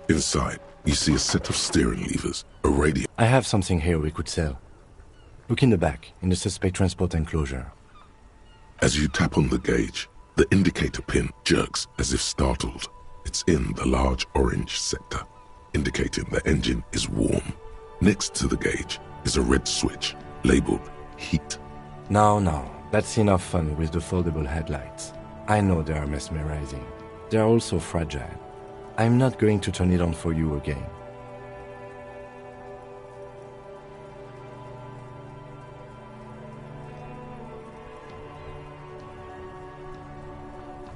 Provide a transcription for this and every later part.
Inside, you see a set of steering levers, a radio. I have something here we could sell. Look in the back, in the suspect transport enclosure. As you tap on the gauge, the indicator pin jerks as if startled. It's in the large orange sector, indicating the engine is warm. Next to the gauge is a red switch, labeled heat. No, that's enough fun with the foldable headlights. I know they are mesmerizing. They are also fragile. I'm not going to turn it on for you again.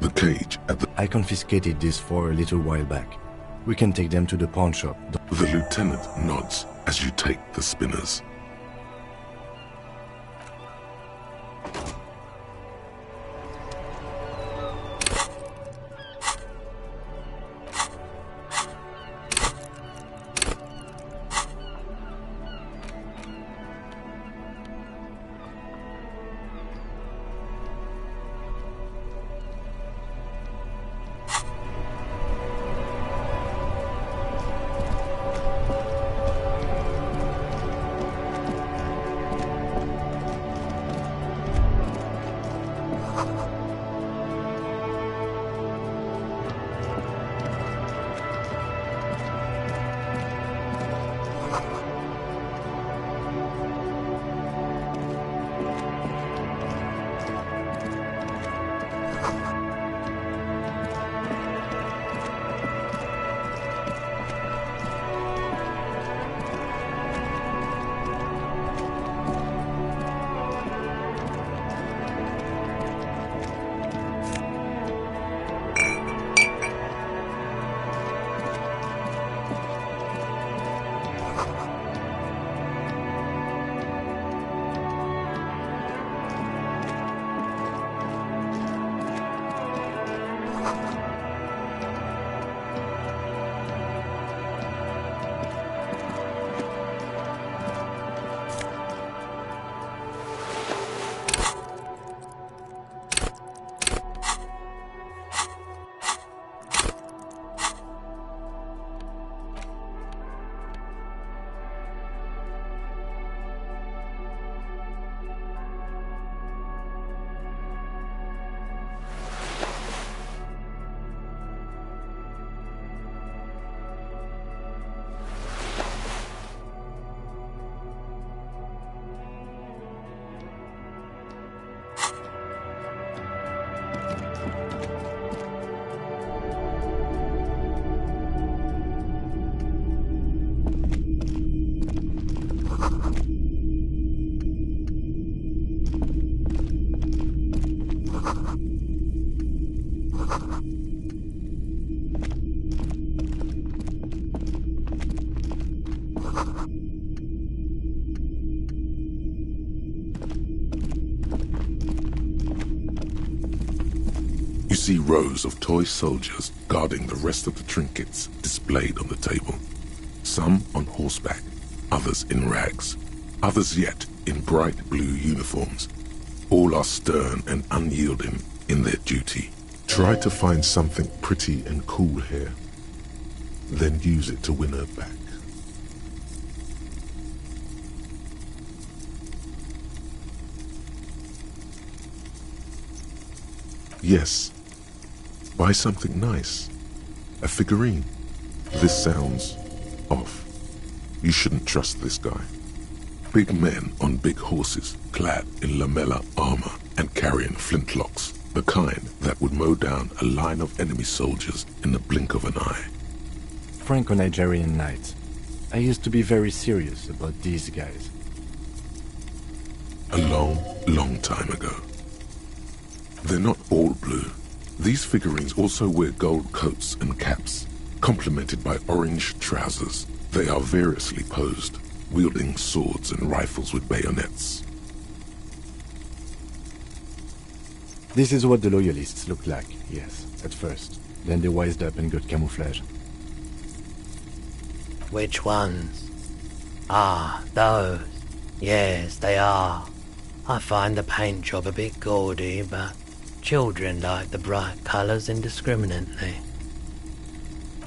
The cage at the... I confiscated this for a little while back. We can take them to the pawn shop. The lieutenant nods as you take the spinners. You see rows of toy soldiers guarding the rest of the trinkets displayed on the table. Some on horseback, others in rags, others yet in bright blue uniforms. All are stern and unyielding in their duty. Try to find something pretty and cool here, then use it to win her back. Yes, buy something nice. A figurine. This sounds off. You shouldn't trust this guy. Big men on big horses, clad in lamella armor and carrying flintlocks, the kind that would mow down a line of enemy soldiers in the blink of an eye. Franco-Nigerian knights. I used to be very serious about these guys. A long, long time ago. They're not all blue. These figurines also wear gold coats and caps, complemented by orange trousers. They are variously posed, wielding swords and rifles with bayonets. This is what the loyalists looked like, yes, at first. Then they wised up and got camouflage. Which ones? Ah, those. Yes, they are. I find the paint job a bit gaudy, but children like the bright colours indiscriminately.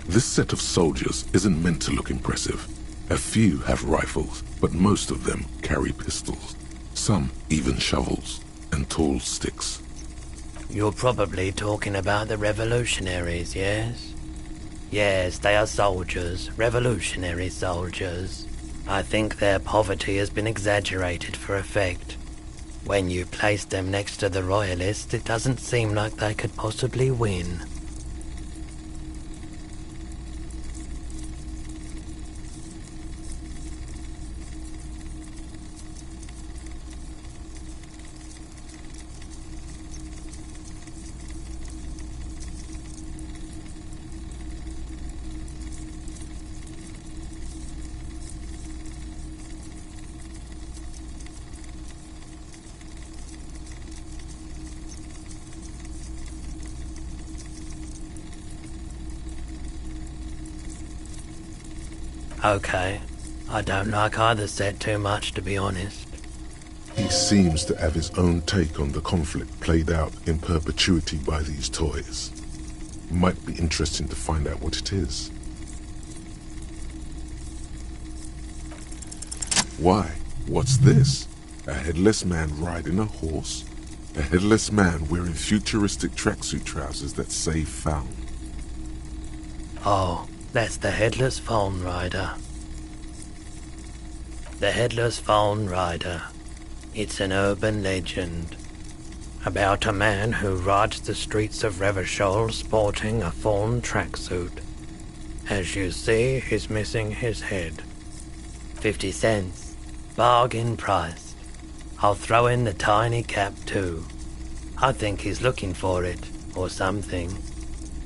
This set of soldiers isn't meant to look impressive. A few have rifles, but most of them carry pistols. Some even shovels and tall sticks. You're probably talking about the revolutionaries, yes? Yes, they are soldiers, revolutionary soldiers. I think their poverty has been exaggerated for effect. When you place them next to the royalists, it doesn't seem like they could possibly win. Okay, I don't like either set too much, to be honest. He seems to have his own take on the conflict played out in perpetuity by these toys. Might be interesting to find out what it is. Why? What's this? A headless man riding a horse? A headless man wearing futuristic tracksuit trousers that say found. Oh, that's the Headless Phone Rider. The Headless Phone Rider. It's an urban legend about a man who rides the streets of Revachol sporting a fawn tracksuit. As you see, he's missing his head. 50 cents. Bargain priced. I'll throw in the tiny cap too. I think he's looking for it, or something.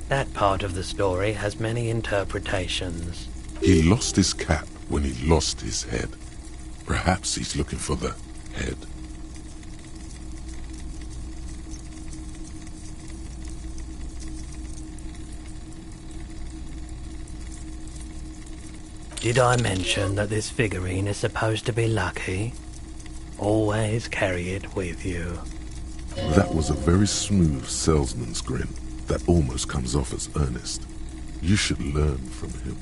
That part of the story has many interpretations. He lost his cap when he lost his head. Perhaps he's looking for the head. Did I mention that this figurine is supposed to be lucky? Always carry it with you. That was a very smooth salesman's grin that almost comes off as earnest. You should learn from him.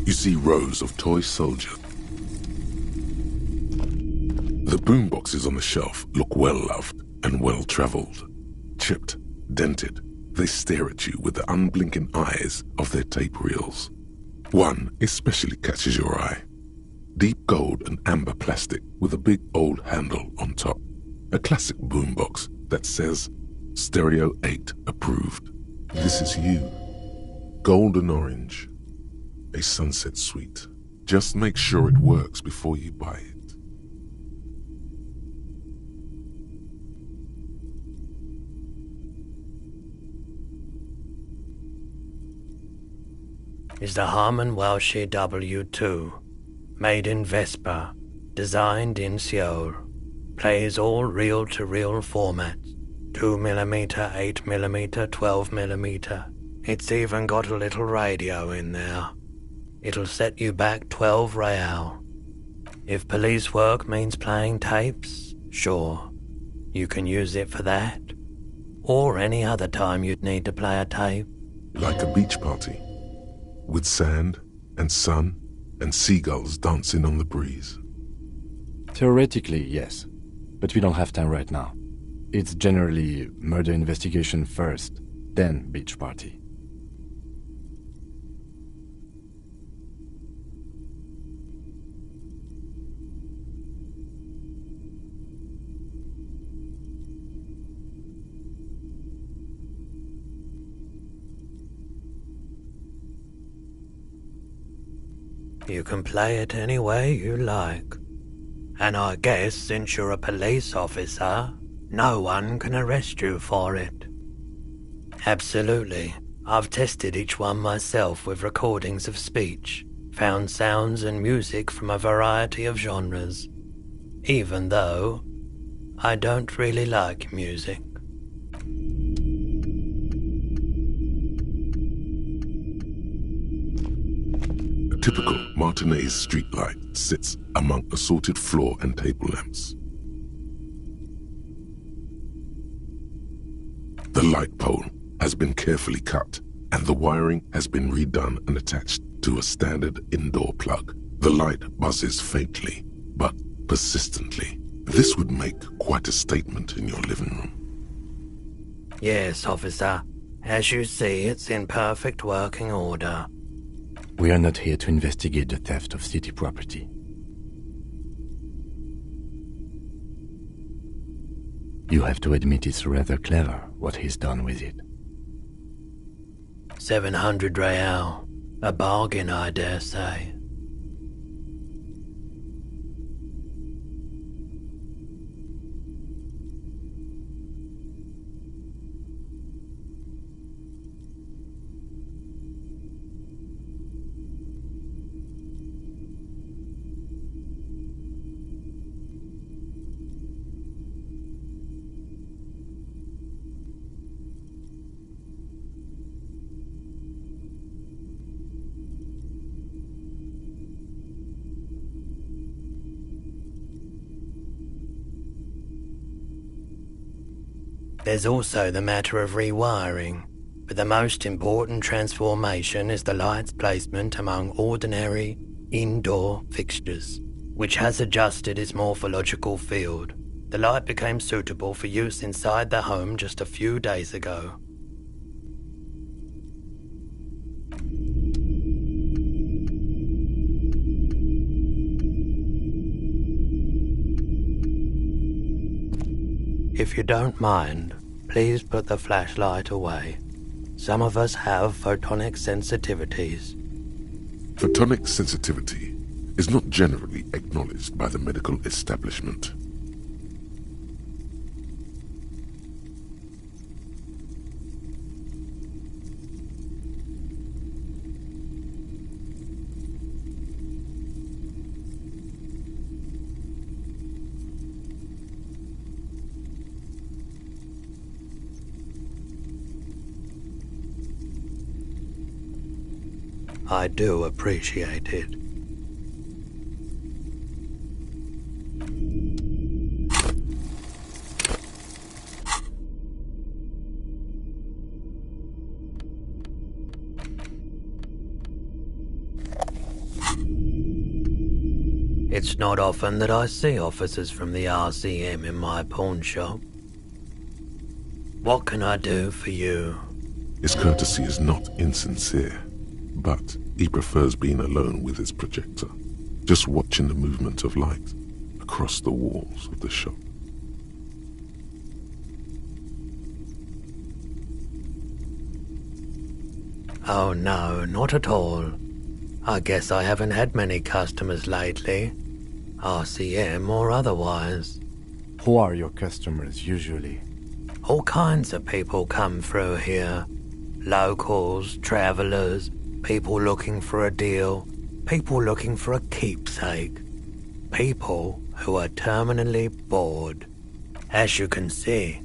You see rows of toy soldiers. The boomboxes on the shelf look well-loved and well-traveled. Chipped, dented, they stare at you with the unblinking eyes of their tape reels. One especially catches your eye. Deep gold and amber plastic with a big old handle on top. A classic boombox that says, Stereo 8 approved. This is you. Golden orange. A sunset suite. Just make sure it works before you buy it. Is the Harman Welsh W2, made in Vespa, designed in Seoul, plays all reel-to-reel formats, 2mm, 8mm, 12mm. It's even got a little radio in there. It'll set you back 12 real. If police work means playing tapes, sure, you can use it for that. Or any other time you'd need to play a tape. Like a beach party. With sand and sun and seagulls dancing on the breeze. Theoretically, yes. But we don't have time right now. It's generally murder investigation first, then beach party. You can play it any way you like. And I guess since you're a police officer, no one can arrest you for it. Absolutely. I've tested each one myself with recordings of speech, found sounds and music from a variety of genres, even though I don't really like music. A typical Martinez streetlight sits among assorted floor and table lamps. The light pole has been carefully cut, and the wiring has been redone and attached to a standard indoor plug. The light buzzes faintly, but persistently. This would make quite a statement in your living room. Yes, officer. As you see, it's in perfect working order. We are not here to investigate the theft of city property. You have to admit it's rather clever what he's done with it. 700 real. A bargain, I dare say. There's also the matter of rewiring, but the most important transformation is the light's placement among ordinary, indoor fixtures, which has adjusted its morphological field. The light became suitable for use inside the home just a few days ago. If you don't mind, please put the flashlight away. Some of us have photonic sensitivities. Photonic sensitivity is not generally acknowledged by the medical establishment. I do appreciate it. It's not often that I see officers from the RCM in my pawn shop. What can I do for you? His courtesy is not insincere, but he prefers being alone with his projector, just watching the movement of light across the walls of the shop. Oh no, not at all. I guess I haven't had many customers lately, RCM or otherwise. Who are your customers usually? All kinds of people come through here. Locals, travelers, people looking for a deal, people looking for a keepsake, people who are terminally bored. As you can see,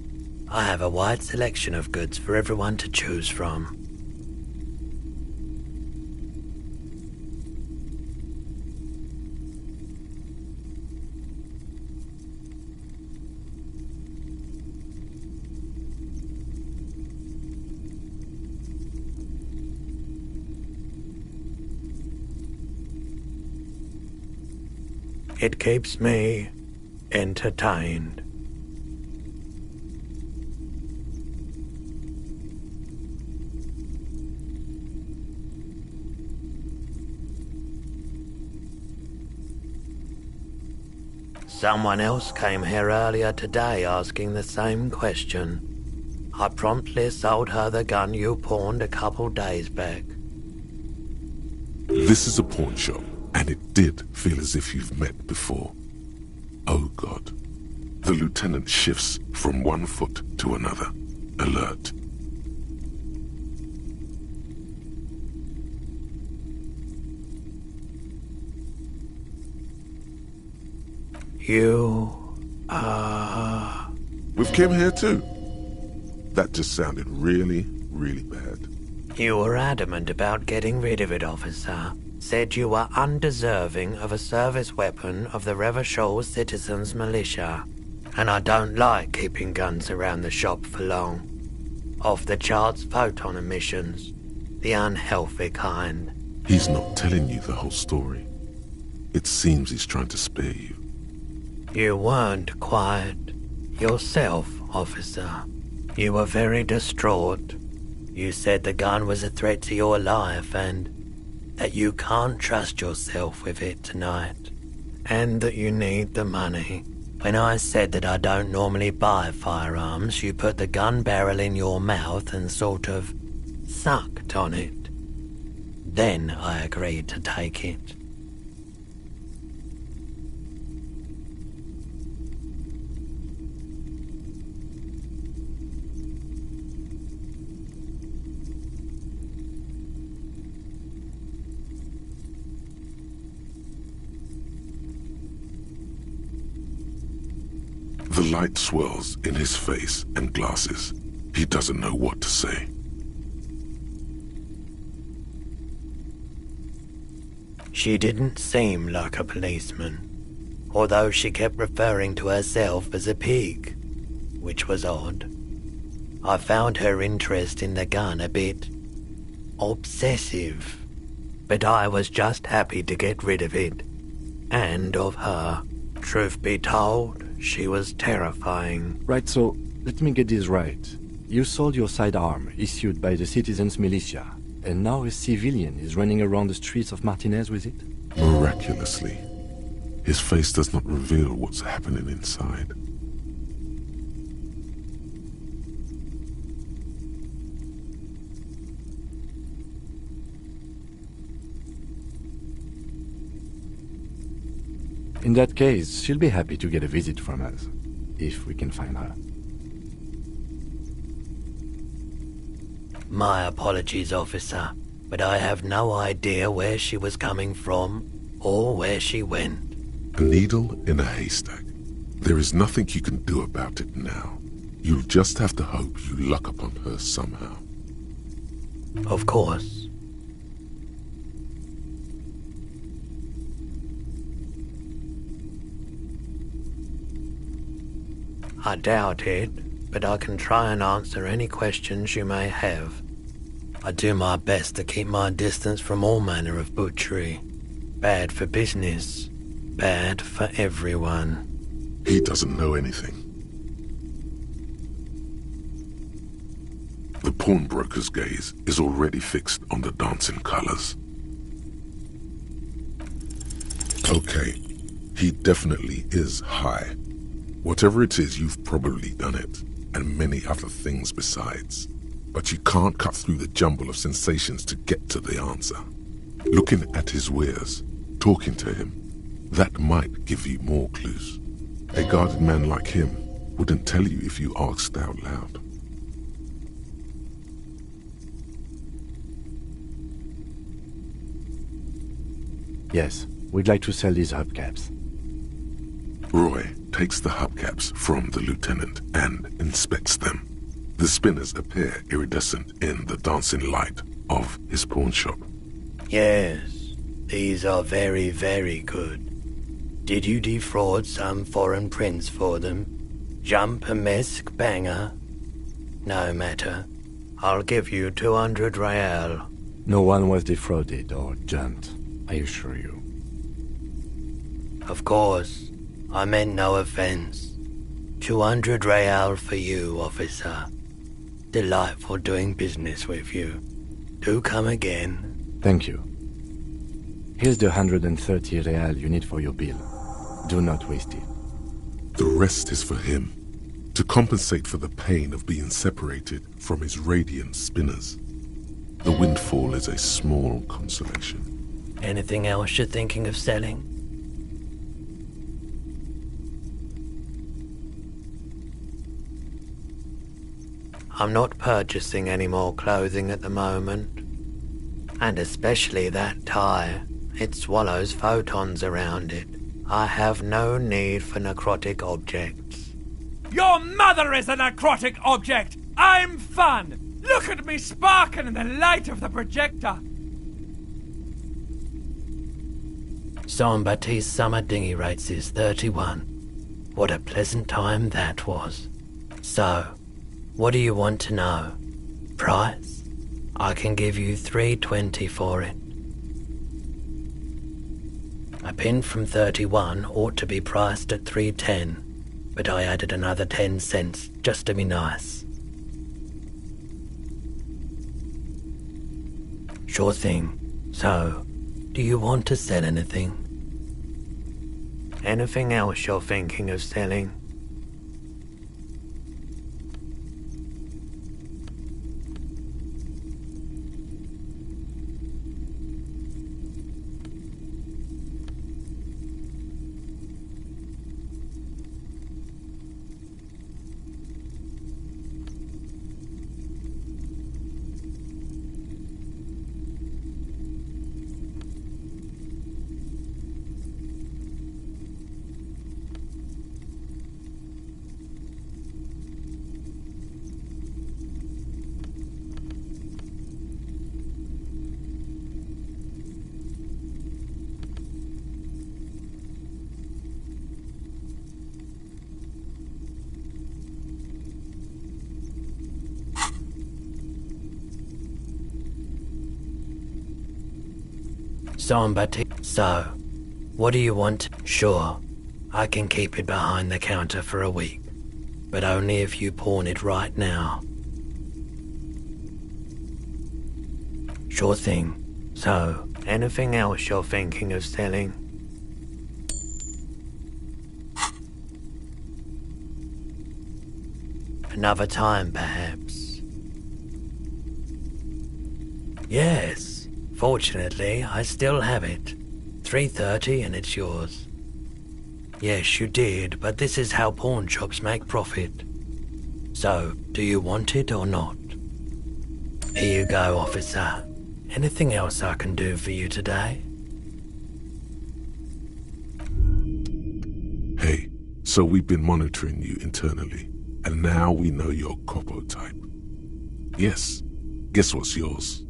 I have a wide selection of goods for everyone to choose from. It keeps me entertained. Someone else came here earlier today asking the same question. I promptly sold her the gun you pawned a couple days back. This is a pawn shop, And it did feel as if you've met before. Oh God. The lieutenant shifts from one foot to another, alert. With Kim here too? That just sounded really, really bad. You were adamant about getting rid of it, officer. Said you were undeserving of a service weapon of the Revachol Citizens Militia. And I don't like keeping guns around the shop for long. Off-the-charts photon emissions. The unhealthy kind. He's not telling you the whole story. It seems he's trying to spare you. You weren't quiet yourself, officer. You were very distraught. You said the gun was a threat to your life and that you can't trust yourself with it tonight. And that you need the money. When I said that I don't normally buy firearms, you put the gun barrel in your mouth and sort of sucked on it. Then I agreed to take it. The light swirls in his face and glasses. He doesn't know what to say. She didn't seem like a policeman, although she kept referring to herself as a pig, which was odd. I found her interest in the gun a bit obsessive, but I was just happy to get rid of it, and of her. Truth be told, she was terrifying. Right, so let me get this right. You sold your sidearm, issued by the Citizens Militia, and now a civilian is running around the streets of Martinez with it? Miraculously, his face does not reveal what's happening inside. In that case, she'll be happy to get a visit from us, if we can find her. My apologies, officer, but I have no idea where she was coming from or where she went. A needle in a haystack. There is nothing you can do about it now. You'll just have to hope you luck upon her somehow. Of course. I doubt it, but I can try and answer any questions you may have. I do my best to keep my distance from all manner of butchery. Bad for business, bad for everyone. He doesn't know anything. The pawnbroker's gaze is already fixed on the dancing colors. Okay, he definitely is high. Whatever it is, you've probably done it, and many other things besides. But you can't cut through the jumble of sensations to get to the answer. Looking at his wares, talking to him, that might give you more clues. A guarded man like him wouldn't tell you if you asked out loud. Yes, we'd like to sell these hubcaps. Roy takes the hubcaps from the lieutenant and inspects them. The spinners appear iridescent in the dancing light of his pawn shop. Yes, these are very, very good. Did you defraud some foreign prince for them? Jump-a-mesque banger? No matter. I'll give you 200 real. No one was defrauded or jumped, I assure you. Of course. I meant no offense. 200 real for you, officer. Delightful doing business with you. Do come again. Thank you. Here's the 130 real you need for your bill. Do not waste it. The rest is for him, to compensate for the pain of being separated from his radiant spinners. The windfall is a small consolation. Anything else you're thinking of selling? I'm not purchasing any more clothing at the moment. And especially that tie. It swallows photons around it. I have no need for necrotic objects. Your mother is a necrotic object! I'm fun! Look at me sparking in the light of the projector! Jean-Baptiste summer dinghy rates is 31. What a pleasant time that was. So, what do you want to know? Price? I can give you $3.20 for it. A pin from 31 ought to be priced at $3.10, but I added another 10 cents just to be nice. Sure thing. So, do you want to sell anything? Anything else you're thinking of selling? So, what do you want? Sure, I can keep it behind the counter for a week, but only if you pawn it right now. Sure thing. So, anything else you're thinking of selling? Another time, perhaps? Yes. Fortunately, I still have it. $3.30 and it's yours. Yes, you did, but this is how pawn shops make profit. So, do you want it or not? Here you go, officer. Anything else I can do for you today? Hey, so we've been monitoring you internally, and now we know your Copo type. Yes, guess what's yours?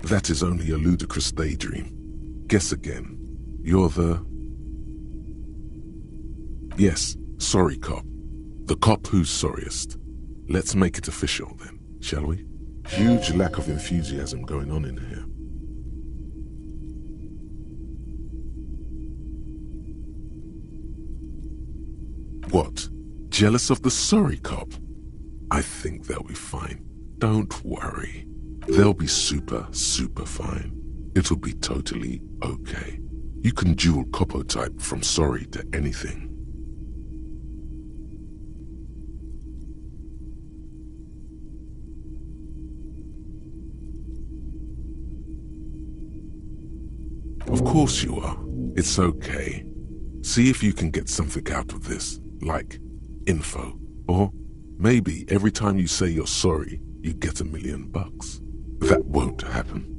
That is only a ludicrous daydream. Guess again. You're the... Yes, sorry cop. The cop who's sorriest. Let's make it official then, shall we? Huge lack of enthusiasm going on in here. What? Jealous of the sorry cop? I think they'll be fine. Don't worry. They'll be super fine. It'll be totally okay. You can dual Copo type from sorry to anything. Of course you are. It's okay. See if you can get something out of this, like info. Or maybe every time you say you're sorry, you get $1 million. That won't happen.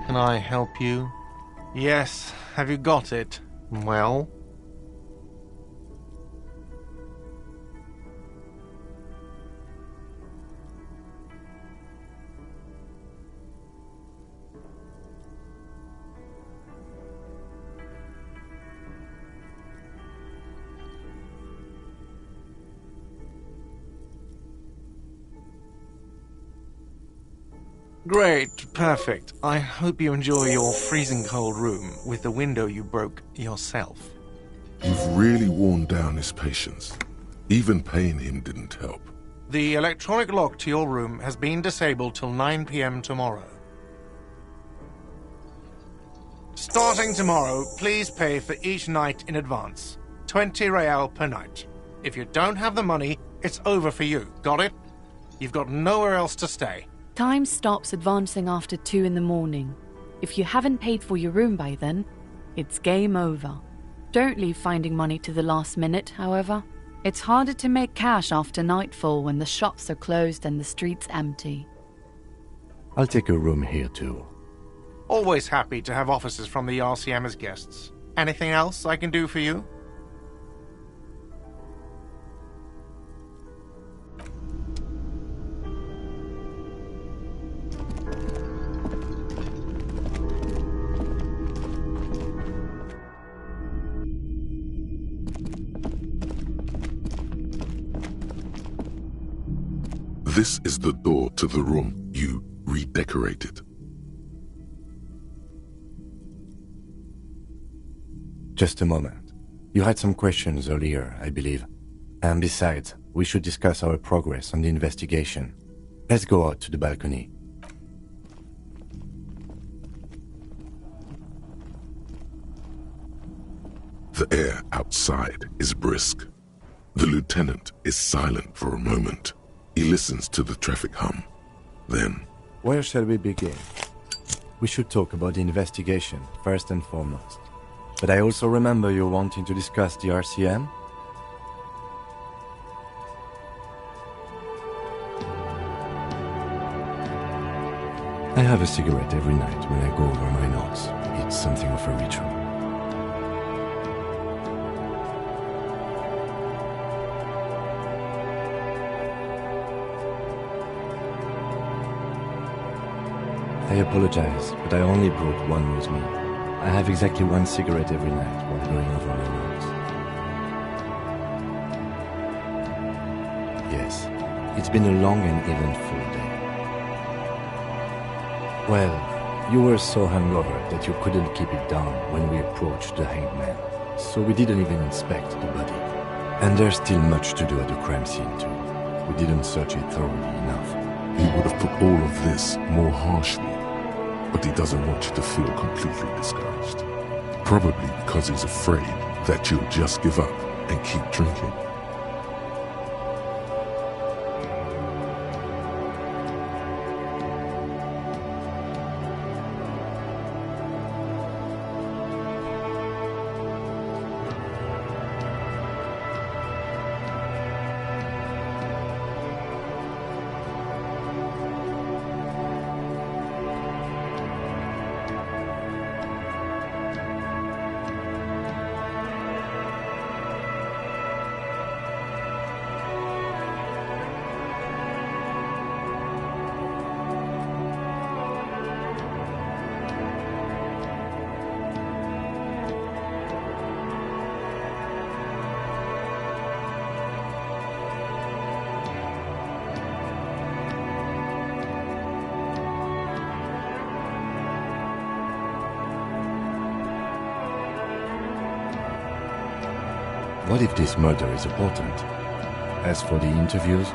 Can I help you? Yes. Have you got it? Well? Great, perfect. I hope you enjoy your freezing cold room with the window you broke yourself. You've really worn down his patience. Even paying him didn't help. The electronic lock to your room has been disabled till 9 p.m. tomorrow. Starting tomorrow, please pay for each night in advance. 20 real per night. If you don't have the money, it's over for you. Got it? You've got nowhere else to stay. Time stops advancing after 2 in the morning. If you haven't paid for your room by then, it's game over. Don't leave finding money to the last minute, however. It's harder to make cash after nightfall when the shops are closed and the streets empty. I'll take a room here too. Always happy to have officers from the RCM as guests. Anything else I can do for you? This is the door to the room you redecorated. Just a moment. You had some questions earlier, I believe. And besides, we should discuss our progress on the investigation. Let's go out to the balcony. The air outside is brisk. The lieutenant is silent for a moment. He listens to the traffic hum. Then, Where shall we begin? We should talk about the investigation, first and foremost. But I also remember you wanting to discuss the RCM? I have a cigarette every night when I go over my notes. It's something of a ritual. I apologize, but I only brought one with me. I have exactly one cigarette every night while going over my notes. Yes, it's been a long and eventful day. Well, you were so hungover that you couldn't keep it down when we approached the hanged man, so we didn't even inspect the body. And there's still much to do at the crime scene too. We didn't search it thoroughly enough. he would have put all of this more harshly. But he doesn't want you to feel completely discouraged. Probably because he's afraid that you'll just give up and keep drinking. What if this murder is important? As for the interviews,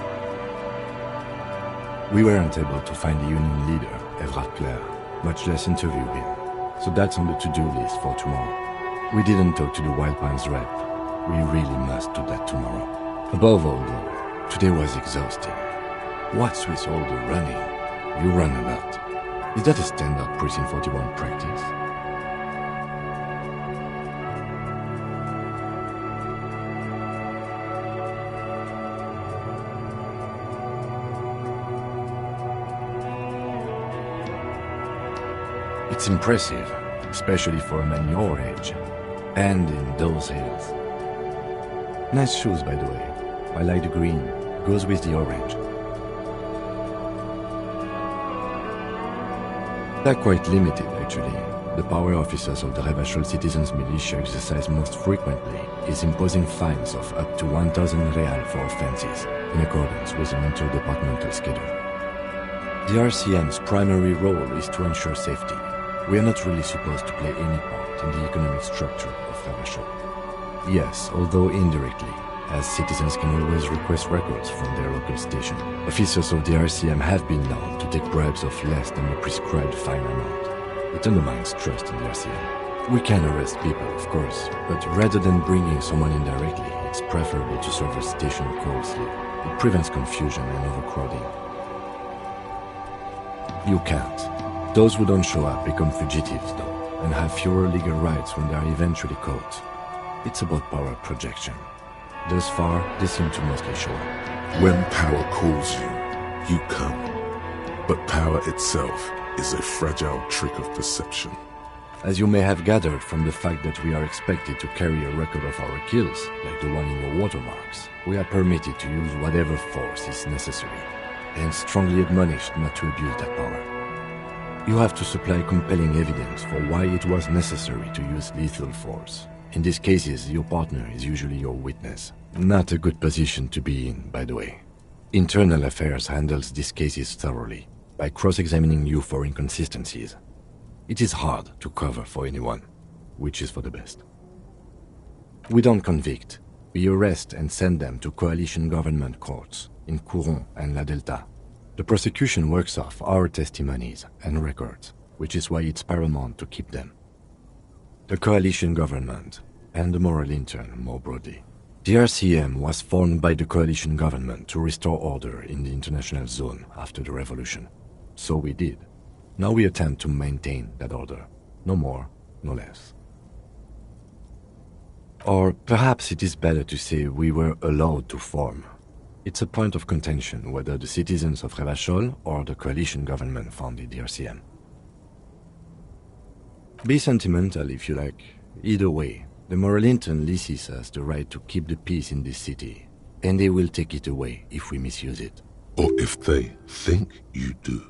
we weren't able to find the union leader, Everard Clare, much less interview him. So that's on the to-do list for tomorrow. We didn't talk to the Wild Pines rep. We really must do that tomorrow. Above all, though, today was exhausting. What's with all the running? You run a lot. Is that a standard Precinct 41 practice? It's impressive, especially for a man your age. And in those hills. Nice shoes, by the way. I like the green. Goes with the orange. They're quite limited, actually. The power officers of the Revachol Citizens Militia exercise most frequently is imposing fines of up to 1,000 real for offenses, in accordance with an interdepartmental schedule. The RCM's primary role is to ensure safety. We are not really supposed to play any part in the economic structure of Revachol. Yes, although indirectly, as citizens can always request records from their local station. Officers of the RCM have been known to take bribes of less than the prescribed fine amount. It undermines trust in the RCM. We can arrest people, of course, but rather than bringing someone in directly, it's preferable to serve a station closely. It prevents confusion and overcrowding. You can't. Those who don't show up become fugitives, though, and have fewer legal rights when they are eventually caught. It's about power projection. Thus far, they seem to mostly show up. When power calls you, you come. But power itself is a fragile trick of perception. As you may have gathered from the fact that we are expected to carry a record of our kills, like the one in your watermarks, we are permitted to use whatever force is necessary, and strongly admonished not to abuse that power. You have to supply compelling evidence for why it was necessary to use lethal force. In these cases, your partner is usually your witness. Not a good position to be in, by the way. Internal Affairs handles these cases thoroughly, by cross-examining you for inconsistencies. It is hard to cover for anyone, which is for the best. We don't convict. We arrest and send them to coalition government courts in Couronne and La Delta. The prosecution works off our testimonies and records, which is why it's paramount to keep them. The coalition government, and the moral intern more broadly. The RCM was formed by the coalition government to restore order in the international zone after the revolution. So we did. Now we attempt to maintain that order. No more, no less. Or perhaps it is better to say we were allowed to form. It's a point of contention whether the citizens of Revachol or the coalition government founded the RCM. Be sentimental if you like. Either way, the moral intern leases us the right to keep the peace in this city, and they will take it away if we misuse it. Or if they think you do.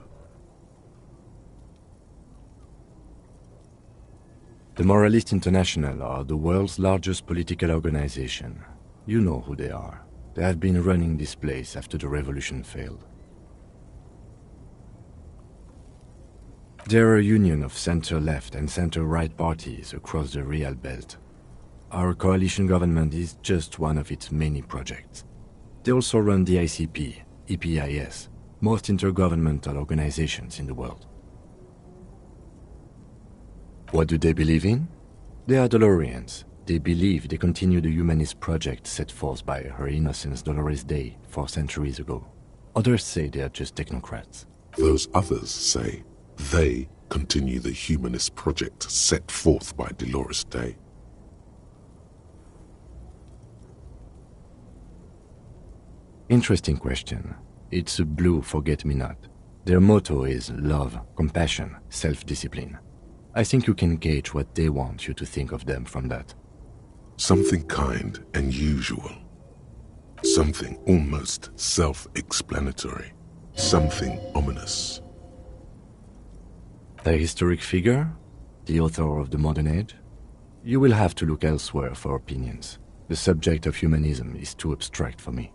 The Moralists International are the world's largest political organization. You know who they are. They have been running this place after the revolution failed. They're a union of center-left and center-right parties across the Real Belt. Our coalition government is just one of its many projects. They also run the ICP, EPIS, most intergovernmental organizations in the world. What do they believe in? They are Dolorians. They believe they continue the humanist project set forth by Her Innocence Dolores Day 4 centuries ago. Others say they are just technocrats. Those others say they continue the humanist project set forth by Dolores Day. Interesting question. It's a blue forget-me-not. Their motto is love, compassion, self-discipline. I think you can gauge what they want you to think of them from that. Something kind and usual. Something almost self-explanatory. Something ominous. A historic figure? The author of the modern age? You will have to look elsewhere for opinions. The subject of humanism is too abstract for me.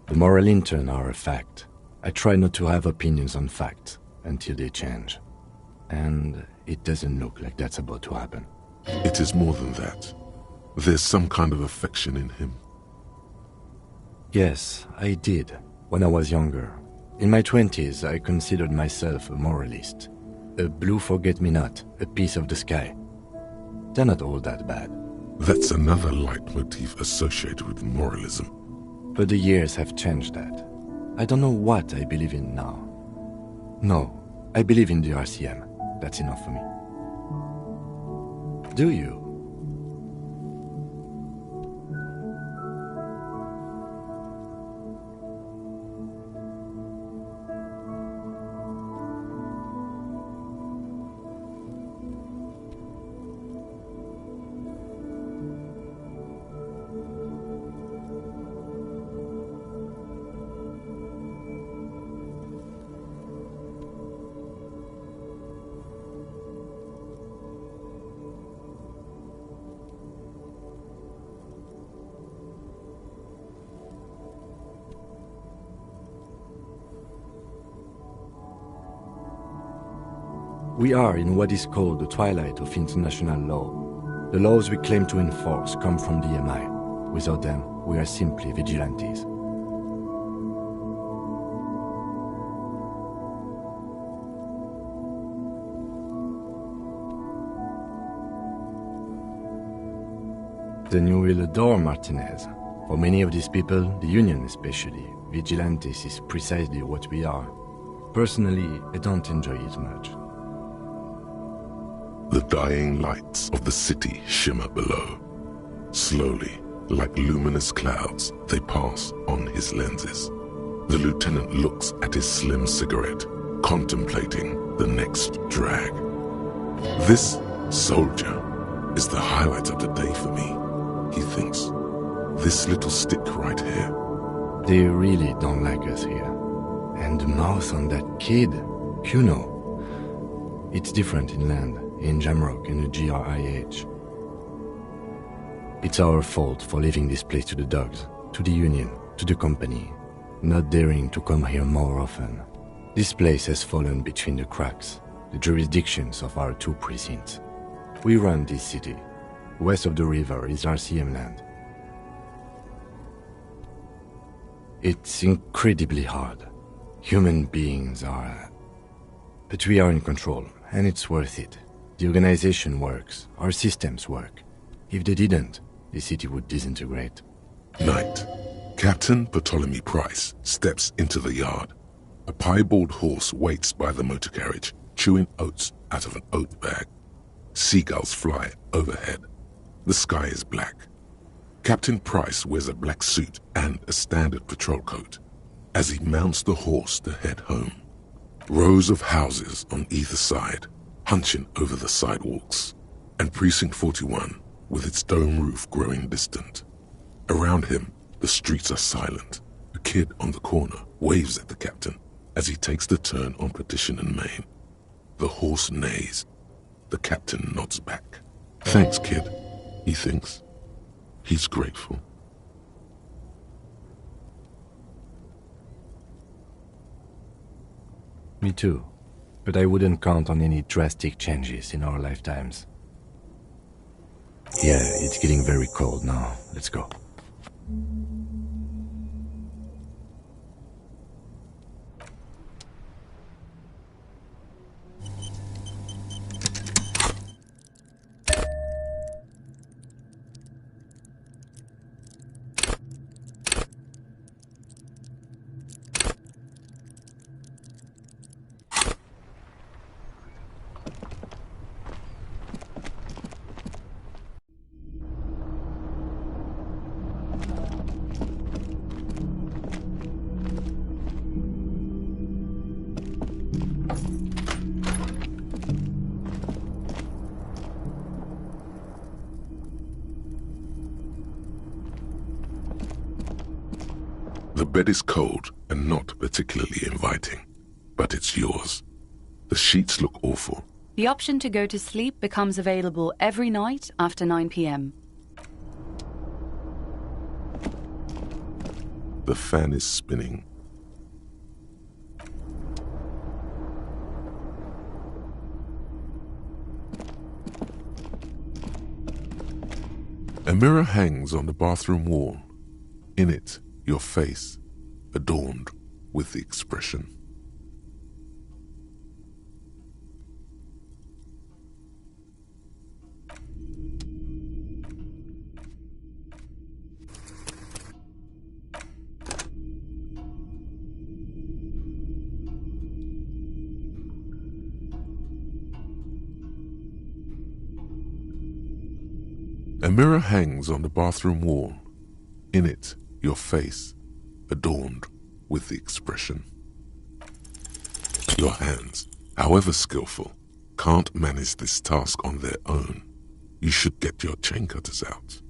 The moral intern are a fact. I try not to have opinions on facts until they change. And it doesn't look like that's about to happen. It is more than that. There's some kind of affection in him. Yes, I did, when I was younger. In my 20s, I considered myself a moralist. A blue forget-me-not, a piece of the sky. They're not all that bad. That's another leitmotif associated with moralism. But the years have changed that. I don't know what I believe in now. No, I believe in the RCM. That's enough for me. Do you? We are in what is called the twilight of international law. The laws we claim to enforce come from the MI. Without them, we are simply vigilantes. Then you will adore Martinez. For many of these people, the Union especially, vigilantes is precisely what we are. Personally, I don't enjoy it much. The dying lights of the city shimmer below. Slowly, like luminous clouds, they pass on his lenses. The lieutenant looks at his slim cigarette, contemplating the next drag. This soldier is the highlight of the day for me, he thinks. This little stick right here. They really don't like us here. And the mouth on that kid, Kuno. It's different in land, in Jamrock and the GRIH. It's our fault for leaving this place to the dogs, to the Union, to the company, not daring to come here more often. This place has fallen between the cracks, the jurisdictions of our two precincts. We run this city. West of the river is RCM land. It's incredibly hard. Human beings are... But we are in control, and it's worth it. The organization works, our systems work. If they didn't, the city would disintegrate. Night. Captain Bartholomew Price steps into the yard. A piebald horse waits by the motor carriage, chewing oats out of an oat bag. Seagulls fly overhead. The sky is black. Captain Price wears a black suit and a standard patrol coat as he mounts the horse to head home. Rows of houses on either side, hunching over the sidewalks, and Precinct 41 with its dome roof growing distant. Around him, the streets are silent. A kid on the corner waves at the captain as he takes the turn on Petition and Main. The horse neighs. The captain nods back. Thanks, kid, he thinks. He's grateful. Me too. But I wouldn't count on any drastic changes in our lifetimes. Yeah, it's getting very cold now. Let's go. The bed is cold and not particularly inviting, but it's yours. The sheets look awful. The option to go to sleep becomes available every night after 9 p.m. The fan is spinning. A mirror hangs on the bathroom wall. In it, your face, adorned with the expression. A mirror hangs on the bathroom wall. In it, your face, adorned with the expression. Your hands, however skillful, can't manage this task on their own. You should get your chain cutters out.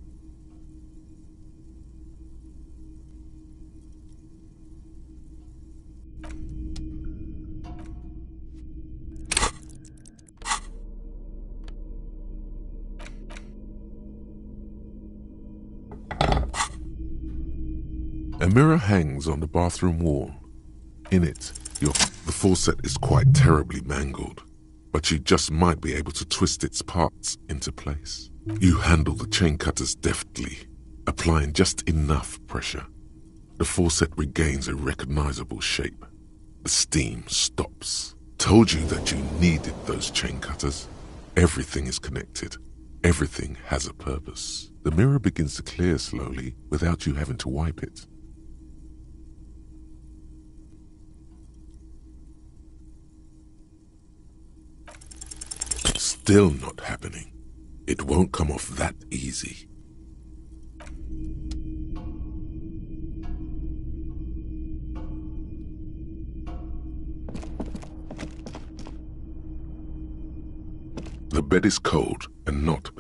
A mirror hangs on the bathroom wall. In it, the faucet is quite terribly mangled, but you just might be able to twist its parts into place. You handle the chain cutters deftly, applying just enough pressure. The faucet regains a recognizable shape. The steam stops. Told you that you needed those chain cutters. Everything is connected. Everything has a purpose. The mirror begins to clear slowly without you having to wipe it. Still not happening. It won't come off that easy. The bed is cold and not.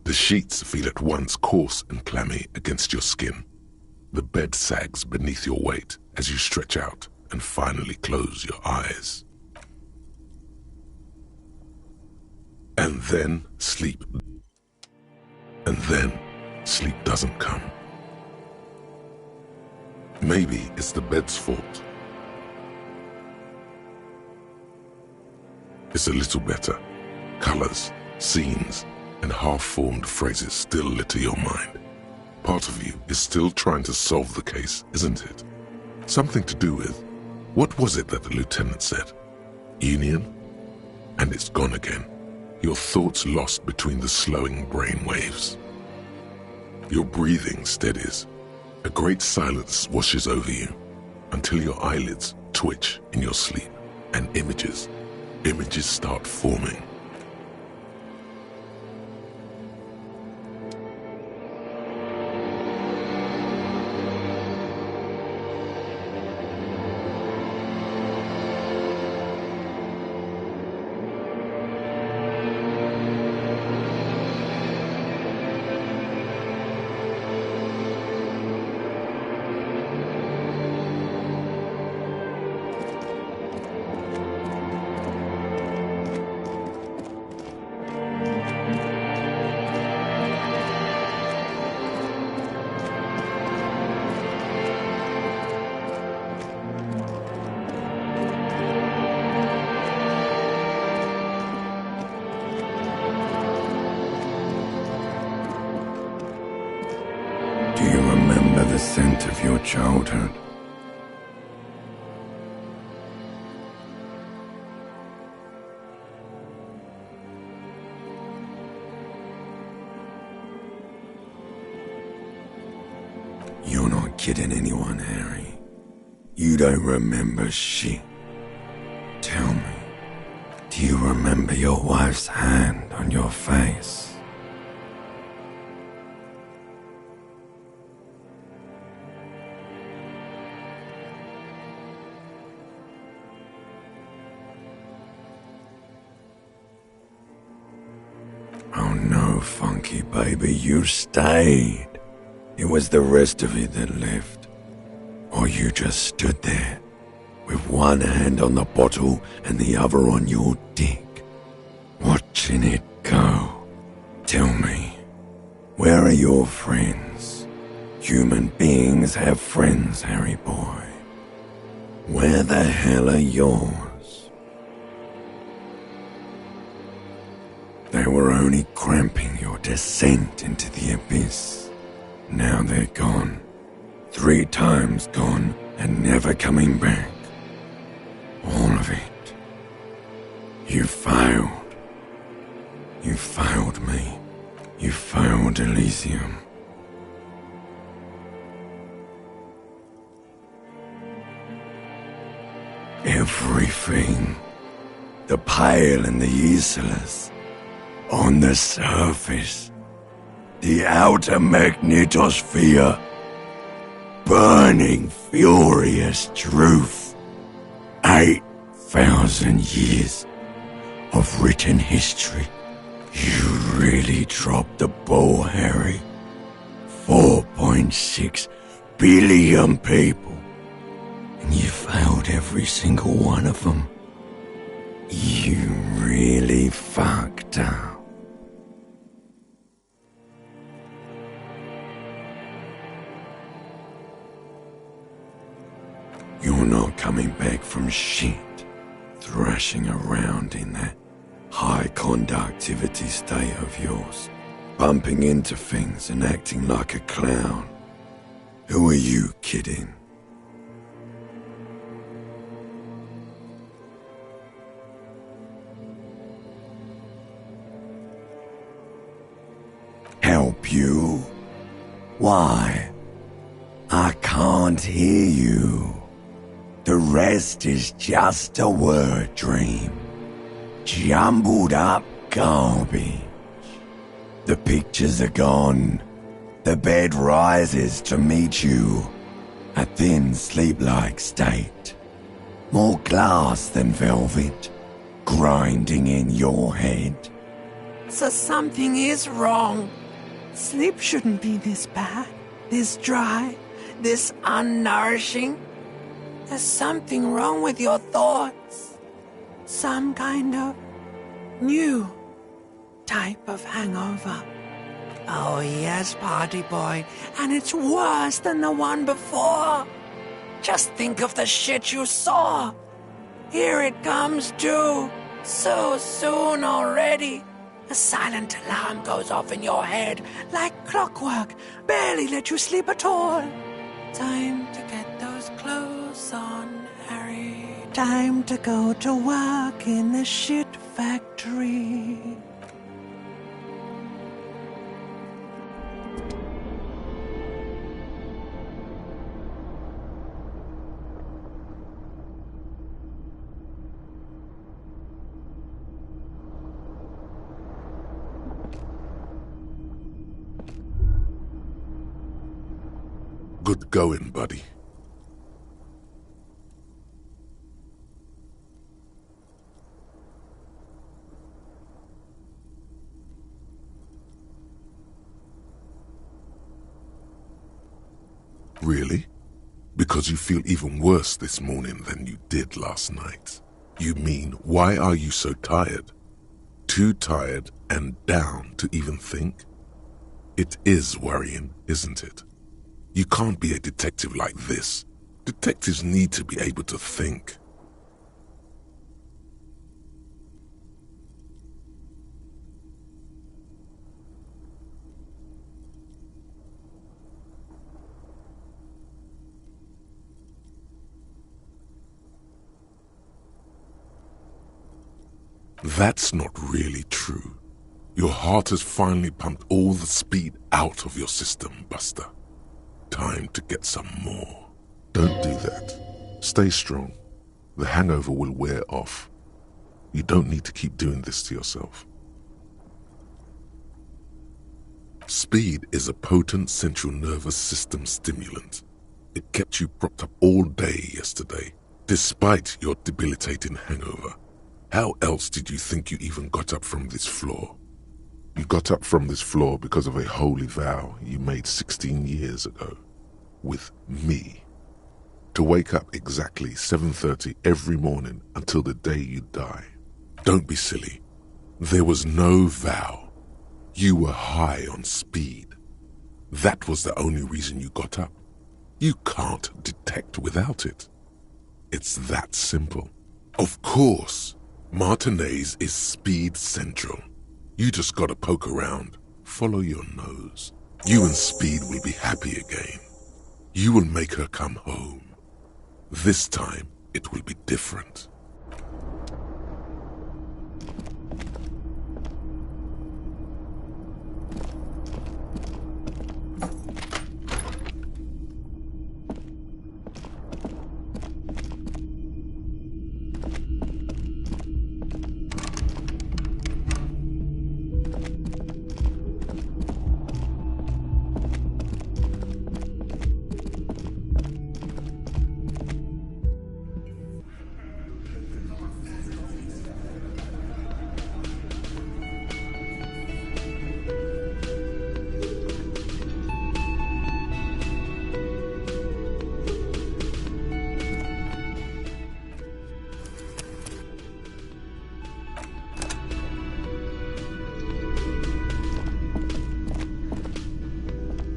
The sheets feel at once coarse and clammy against your skin. The bed sags beneath your weight as you stretch out and finally close your eyes. And then sleep. And then sleep doesn't come. Maybe it's the bed's fault. It's a little better. Colors, scenes, and half-formed phrases still litter your mind. Part of you is still trying to solve the case, isn't it? Something to do with, what was it that the lieutenant said? Union? And it's gone again. Your thoughts lost between the slowing brain waves. Your breathing steadies. A great silence washes over you until your eyelids twitch in your sleep and images start forming. The scent of your childhood. You're not kidding anyone, Harry. You don't remember shit. Tell me, do you remember your wife's hand on your face? Funky baby, you stayed. It was the rest of you that left. Or you just stood there, with one hand on the bottle and the other on your dick, watching it go. Tell me, where are your friends? Human beings have friends, Harry boy. Where the hell are yours? They were only cramping your descent into the abyss. Now they're gone. 3 times gone and never coming back. All of it. You failed. You failed me. You failed Elysium. Everything. The Pale and the Isolas. On the surface, the outer magnetosphere, burning furious truth. 8,000 years of written history. You really dropped the ball, Harry. 4.6 billion people, and you failed every single one of them. You really fucked up. You're not coming back from shit. thrashing around in that high conductivity state of yours, bumping into things and acting like a clown. Who are you kidding? Help you? Why? I can't hear you. The rest is just a word dream. Jumbled up garbage. The pictures are gone. The bed rises to meet you. A thin sleep-like state. More glass than velvet. Grinding in your head. So something is wrong. Sleep shouldn't be this bad, this dry, this unnourishing. There's something wrong with your thoughts. Some kind of new type of hangover. Oh yes, party boy, and it's worse than the one before. Just think of the shit you saw. Here it comes too, so soon already. A silent alarm goes off in your head like clockwork, barely let you sleep at all. Time to get those clothes on, Harry. Time to go to work in the shit factory. Good going, buddy. Really? Because you feel even worse this morning than you did last night. You mean, why are you so tired? Too tired and down to even think? It is worrying, isn't it? You can't be a detective like this. Detectives need to be able to think. That's not really true. Your heart has finally pumped all the speed out of your system, Buster. Time to get some more. Don't do that. Stay strong. The hangover will wear off. You don't need to keep doing this to yourself. Speed is a potent central nervous system stimulant. It kept you propped up all day yesterday, despite your debilitating hangover. How else did you think you even got up from this floor? You got up from this floor because of a holy vow you made 16 years ago. With me. To wake up exactly 7:30 every morning until the day you die. Don't be silly. There was no vow. You were high on speed. That was the only reason you got up. You can't detect without it. It's that simple. Of course, Martinez is speed central. You just gotta poke around, follow your nose. You and Speed will be happy again. You will make her come home. This time, it will be different.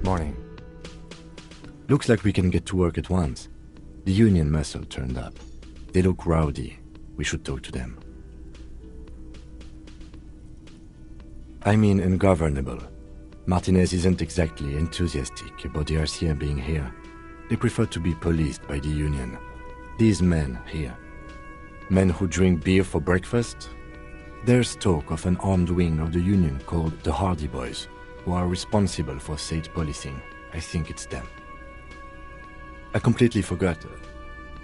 Morning. Looks like we can get to work at once. The union muscle turned up. They look rowdy. We should talk to them. I mean ungovernable. Martinez isn't exactly enthusiastic about the RCM being here. They prefer to be policed by the Union. These men here. Men who drink beer for breakfast? There's talk of an armed wing of the Union called the Hardy Boys, who are responsible for state policing. I think it's them. I completely forgot.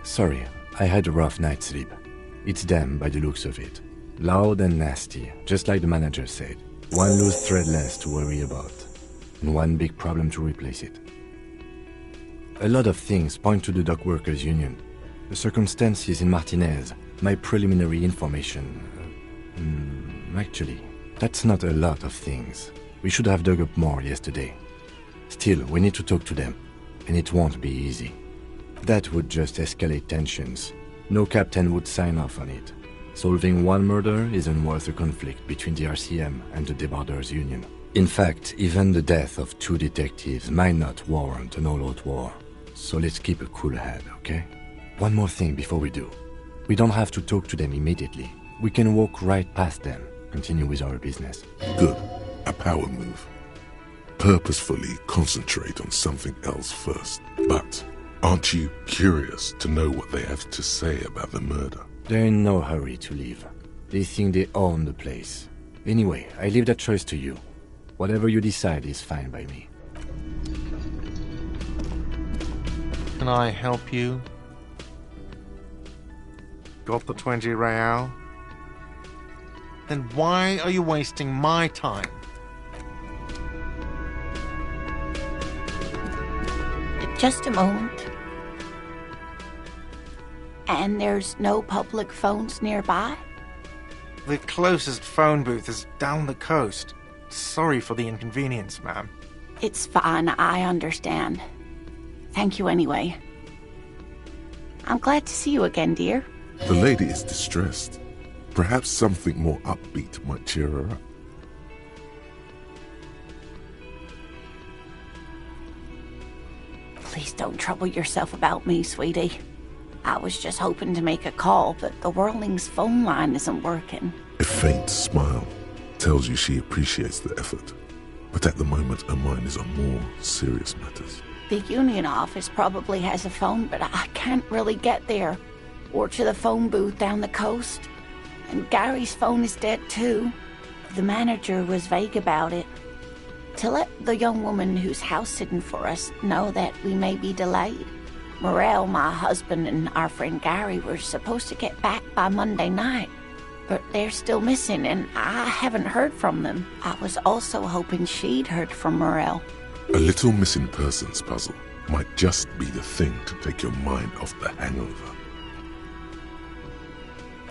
Sorry, I had a rough night's sleep. It's them by the looks of it. Loud and nasty, just like the manager said. One loose thread less to worry about, and one big problem to replace it. A lot of things point to the dock workers' union. The circumstances in Martinez, my preliminary information. Actually, that's not a lot of things. We should have dug up more yesterday. Still, we need to talk to them, and it won't be easy. That would just escalate tensions. No captain would sign off on it. Solving one murder isn't worth a conflict between the RCM and the Debarders' Union. In fact, even the death of 2 detectives might not warrant an all-out war. So let's keep a cool head, okay? One more thing before we do. We don't have to talk to them immediately. We can walk right past them, continue with our business. Good. A power move. Purposefully concentrate on something else first. But aren't you curious to know what they have to say about the murder? They're in no hurry to leave. They think they own the place. Anyway, I leave that choice to you. Whatever you decide is fine by me. Can I help you? Got the 20 real? Then why are you wasting my time? Just a moment. And there's no public phones nearby? The closest phone booth is down the coast. Sorry for the inconvenience, ma'am. It's fine, I understand. Thank you anyway. I'm glad to see you again, dear. The lady is distressed. Perhaps something more upbeat might cheer her up. Please don't trouble yourself about me, sweetie. I was just hoping to make a call, but the Whirling's phone line isn't working. A faint smile tells you she appreciates the effort, but at the moment her mind is on more serious matters. The Union office probably has a phone, but I can't really get there, or to the phone booth down the coast. And Gary's phone is dead too. The manager was vague about it. To let the young woman who's house-sitting for us know that we may be delayed. Morel, my husband, and our friend Gary were supposed to get back by Monday night, but they're still missing, and I haven't heard from them. I was also hoping she'd heard from Morel. A little missing persons puzzle might just be the thing to take your mind off the hangover.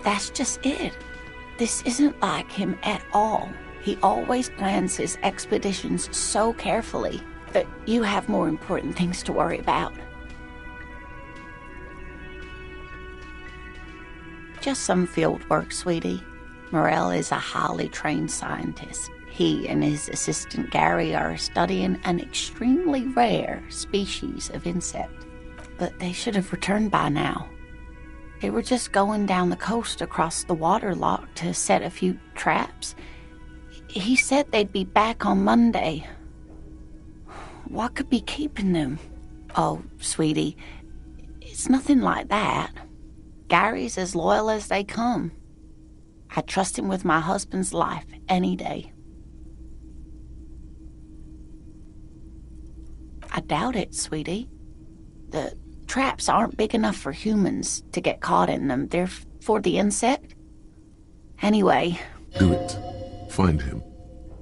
That's just it. This isn't like him at all. He always plans his expeditions so carefully, but you have more important things to worry about. Just some field work, sweetie. Morel is a highly trained scientist. He and his assistant Gary are studying an extremely rare species of insect. But they should have returned by now. They were just going down the coast across the water lock to set a few traps. He said they'd be back on Monday. What could be keeping them? Oh, sweetie, it's nothing like that. Gary's as loyal as they come. I trust him with my husband's life any day. I doubt it, sweetie. The traps aren't big enough for humans to get caught in them. They're for the insect. Anyway. Do it. Find him.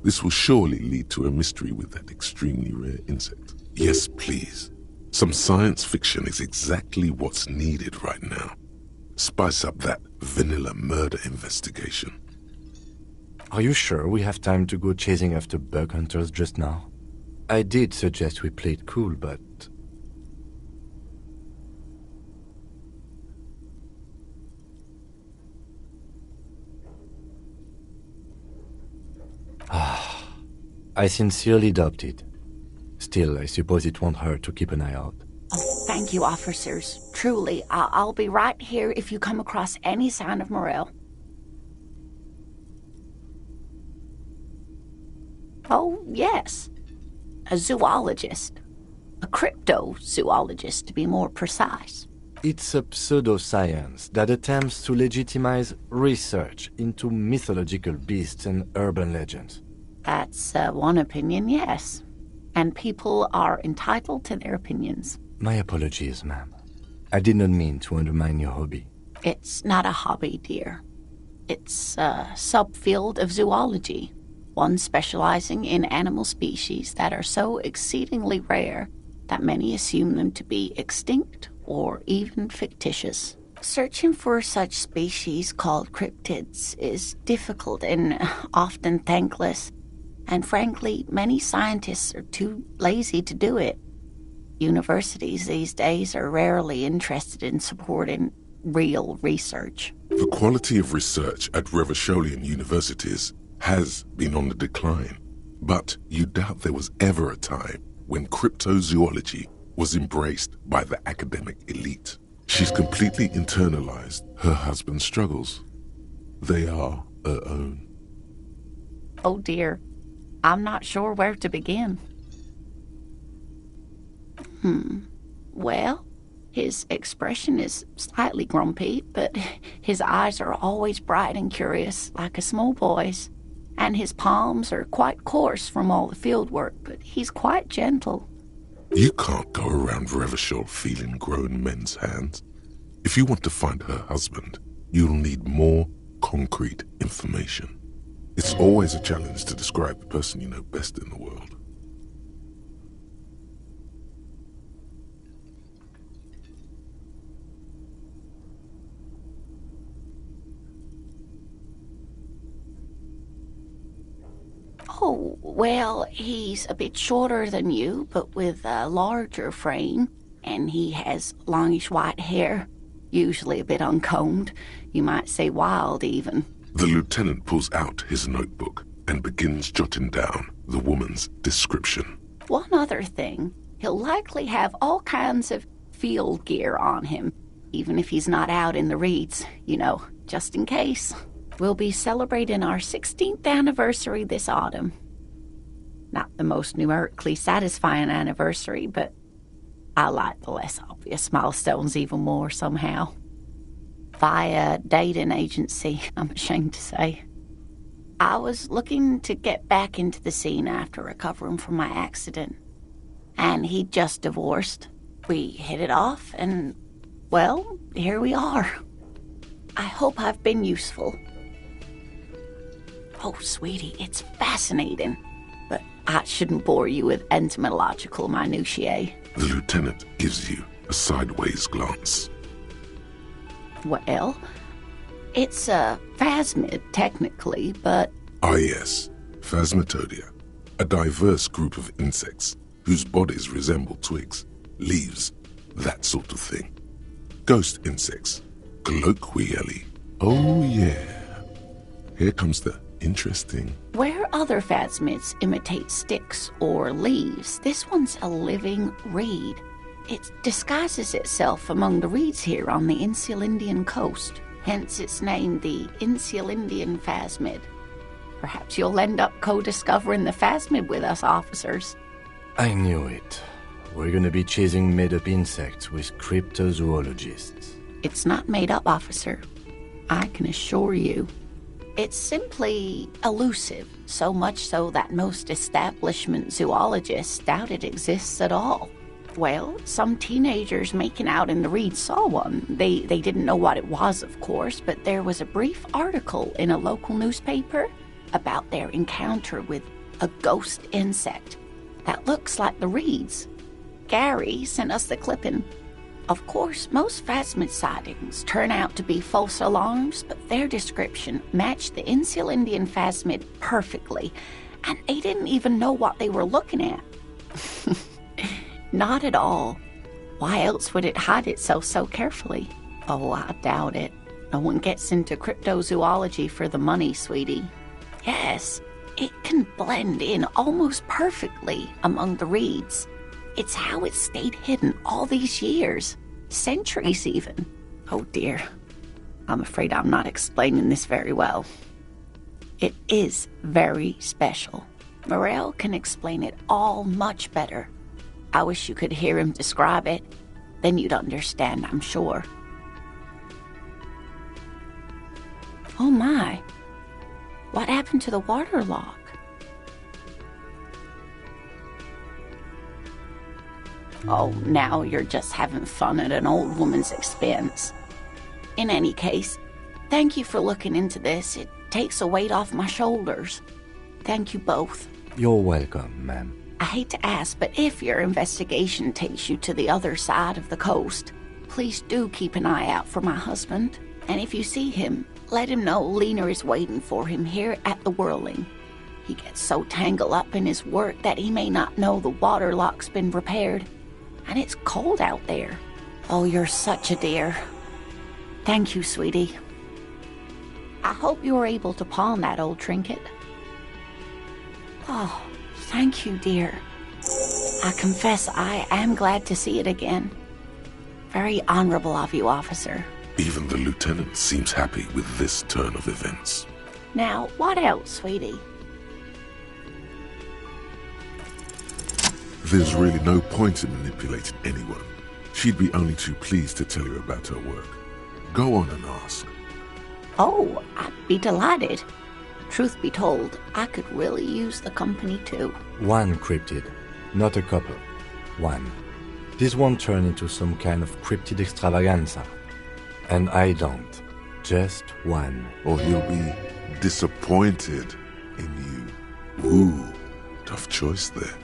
This will surely lead to a mystery with that extremely rare insect. Yes, please. Some science fiction is exactly what's needed right now. Spice up that vanilla murder investigation. Are you sure we have time to go chasing after bug hunters just now? I did suggest we play it cool, but... I sincerely doubted. Still, I suppose it won't hurt to keep an eye out. Oh, thank you, officers. truly, I'll be right here if you come across any sign of Morel. Oh, yes. A zoologist. A cryptozoologist, to be more precise. It's a pseudoscience that attempts to legitimize research into mythological beasts and urban legends. That's one opinion, yes. And people are entitled to their opinions. My apologies, ma'am. I did not mean to undermine your hobby. It's not a hobby, dear. It's a subfield of zoology, one specializing in animal species that are so exceedingly rare that many assume them to be extinct or even fictitious. Searching for such species called cryptids is difficult and often thankless, and frankly, many scientists are too lazy to do it. Universities these days are rarely interested in supporting real research. The quality of research at Revacholian universities has been on the decline, but you doubt there was ever a time when cryptozoology was embraced by the academic elite. She's completely internalized her husband's struggles. They are her own. Oh dear, I'm not sure where to begin. Well, his expression is slightly grumpy, but his eyes are always bright and curious, like a small boy's. And his palms are quite coarse from all the field work, but he's quite gentle. You can't go around Revachol feeling grown men's hands. If you want to find her husband, you'll need more concrete information. It's always a challenge to describe the person you know best in the world. Oh, well, he's a bit shorter than you, but with a larger frame, and he has longish white hair, usually a bit uncombed. You might say wild, even. The lieutenant pulls out his notebook and begins jotting down the woman's description. One other thing, he'll likely have all kinds of field gear on him, even if he's not out in the reeds, just in case. We'll be celebrating our 16th anniversary this autumn. Not the most numerically satisfying anniversary, but I like the less obvious milestones even more somehow. Via dating agency, I'm ashamed to say. I was looking to get back into the scene after recovering from my accident, and he'd just divorced. We hit it off, and, well, here we are. I hope I've been useful. Oh, sweetie, it's fascinating, but I shouldn't bore you with entomological minutiae. The lieutenant gives you a sideways glance. Well, it's a phasmid, technically, but... Ah, yes, Phasmatodia, a diverse group of insects whose bodies resemble twigs, leaves, that sort of thing. Ghost insects, colloquially. Oh, yeah. Here comes the interesting. Where other phasmids imitate sticks or leaves, this one's a living reed. It disguises itself among the reeds here on the Insulindian coast. Hence its name, the Insulindian phasmid. Perhaps you'll end up co-discovering the phasmid with us, officers. I knew it. We're gonna be chasing made-up insects with cryptozoologists. It's not made up, officer. I can assure you. It's simply elusive, so much so that most establishment zoologists doubt it exists at all. Well, some teenagers making out in the reeds saw one. They didn't know what it was, of course, but there was a brief article in a local newspaper about their encounter with a ghost insect that looks like the reeds. Gary sent us the clipping. Of course, most phasmid sightings turn out to be false alarms, but their description matched the Insulindian phasmid perfectly, and they didn't even know what they were looking at. Not at all. Why else would it hide itself so carefully? Oh, I doubt it. No one gets into cryptozoology for the money, sweetie. Yes, it can blend in almost perfectly among the reeds. It's how it stayed hidden all these years. Centuries, even. Oh dear. I'm afraid I'm not explaining this very well. It is very special. Morel can explain it all much better. I wish you could hear him describe it. Then you'd understand, I'm sure. Oh my. What happened to the water lock? Oh, now you're just having fun at an old woman's expense. In any case, thank you for looking into this. It takes a weight off my shoulders. Thank you both. You're welcome, ma'am. I hate to ask, but if your investigation takes you to the other side of the coast, please do keep an eye out for my husband. And if you see him, let him know Lena is waiting for him here at the Whirling. He gets so tangled up in his work that he may not know the water lock's been repaired. And it's cold out there. Oh, you're such a dear. Thank you, sweetie. I hope you were able to pawn that old trinket. Oh, thank you, dear. I confess I am glad to see it again. Very honorable of you, officer. Even the lieutenant seems happy with this turn of events. Now, what else, sweetie? There's really no point in manipulating anyone. She'd be only too pleased to tell you about her work. Go on and ask. Oh, I'd be delighted. Truth be told, I could really use the company too. One cryptid, not a couple. One. This won't turn into some kind of cryptid extravaganza. And I don't. Just one. Or he'll be disappointed in you. Ooh, tough choice there.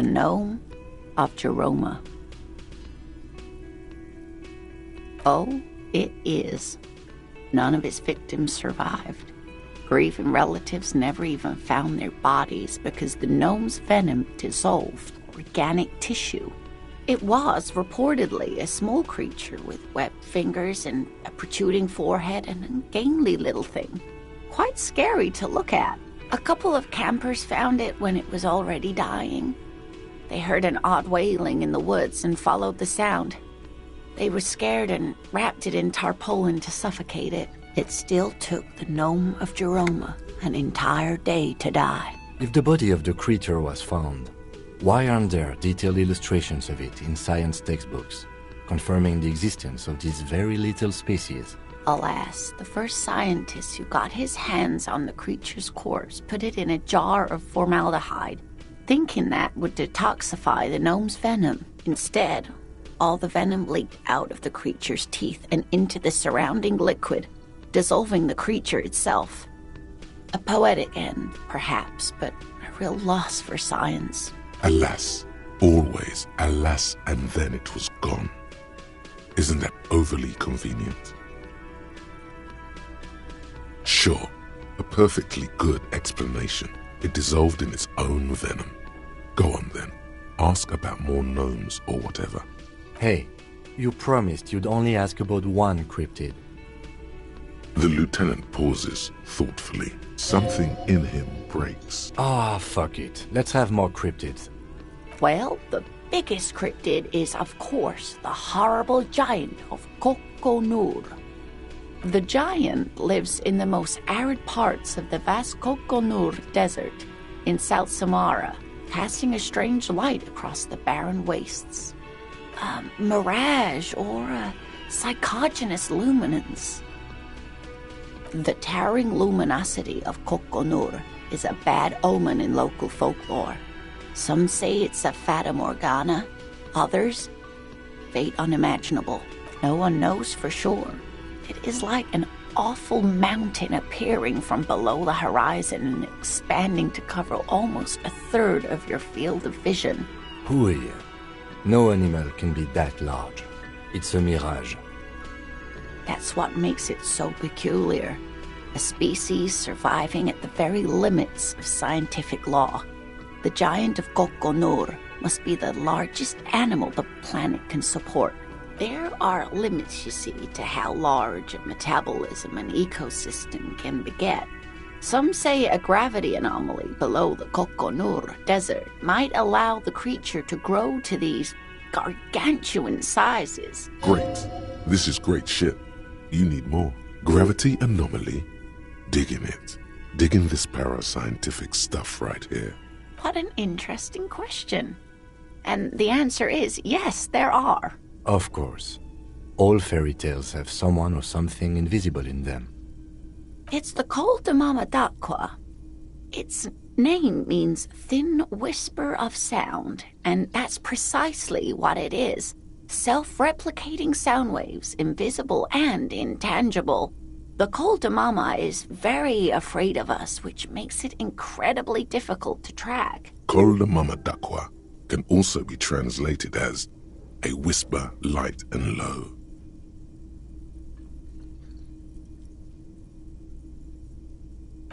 The Gnome of Jeroma. Oh, it is. None of its victims survived. Grieving relatives never even found their bodies because the gnome's venom dissolved organic tissue. It was reportedly a small creature with webbed fingers and a protruding forehead and an ungainly little thing. Quite scary to look at. A couple of campers found it when it was already dying. They heard an odd wailing in the woods and followed the sound. They were scared and wrapped it in tarpaulin to suffocate it. It still took the Gnome of Jeroma an entire day to die. If the body of the creature was found, why aren't there detailed illustrations of it in science textbooks, confirming the existence of this very little species? Alas, the first scientist who got his hands on the creature's corpse put it in a jar of formaldehyde, thinking that would detoxify the gnome's venom. Instead, all the venom leaked out of the creature's teeth and into the surrounding liquid, dissolving the creature itself. A poetic end, perhaps, but a real loss for science. Alas, always alas, and then it was gone. Isn't that overly convenient? Sure, a perfectly good explanation. It dissolved in its own venom. Go on then, ask about more gnomes or whatever. Hey, you promised you'd only ask about one cryptid. The lieutenant pauses thoughtfully. Something in him breaks. Ah, fuck it. Let's have more cryptids. Well, the biggest cryptid is, of course, the horrible giant of Kokonur. The giant lives in the most arid parts of the vast Kokonur Desert in South Samara, casting a strange light across the barren wastes. A mirage or a psychogenous luminance. The towering luminosity of Kokonur is a bad omen in local folklore. Some say it's a fata morgana, others, fate unimaginable. No one knows for sure. It is like an awful mountain appearing from below the horizon and expanding to cover almost a third of your field of vision. Who are you? No animal can be that large. It's a mirage. That's what makes it so peculiar. A species surviving at the very limits of scientific law. The giant of Kokonur must be the largest animal the planet can support. There are limits, you see, to how large a metabolism an ecosystem can beget. Some say a gravity anomaly below the Kokonur Desert might allow the creature to grow to these gargantuan sizes. Great. This is great shit. You need more. Gravity anomaly? Digging it. Digging this parascientific stuff right here. What an interesting question. And the answer is yes, there are. Of course. All fairy tales have someone or something invisible in them. It's the Col de Mamadakwa. Its name means thin whisper of sound, and that's precisely what it is. Self-replicating sound waves, invisible and intangible. The Col de Mama is very afraid of us, which makes it incredibly difficult to track. Col de Mamadakwa can also be translated as a whisper light and low.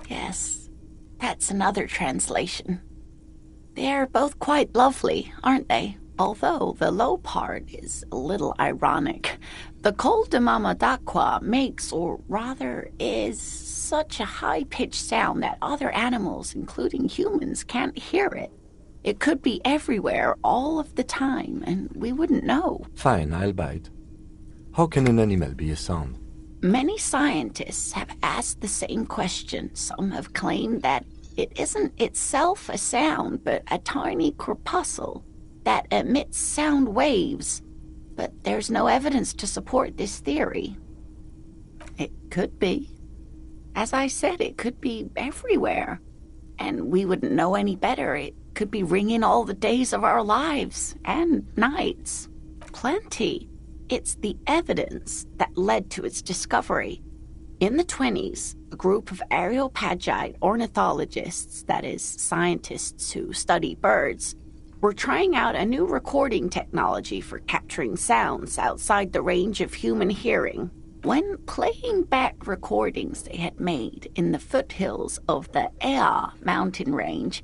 Yes, that's another translation. They're both quite lovely, aren't they? Although the low part is a little ironic. The Col de Mamadakwa makes, or rather is, such a high-pitched sound that other animals, including humans, can't hear it. It could be everywhere all of the time, and we wouldn't know. Fine, I'll bite. How can an animal be a sound? Many scientists have asked the same question. Some have claimed that it isn't itself a sound, but a tiny corpuscle that emits sound waves. But there's no evidence to support this theory. It could be. As I said, it could be everywhere. And we wouldn't know any better. It could be ringing all the days of our lives and nights. Plenty. It's the evidence that led to its discovery. In the 1920s, a group of areopagite ornithologists, that is, scientists who study birds, were trying out a new recording technology for capturing sounds outside the range of human hearing. When playing back recordings they had made in the foothills of the Ea mountain range,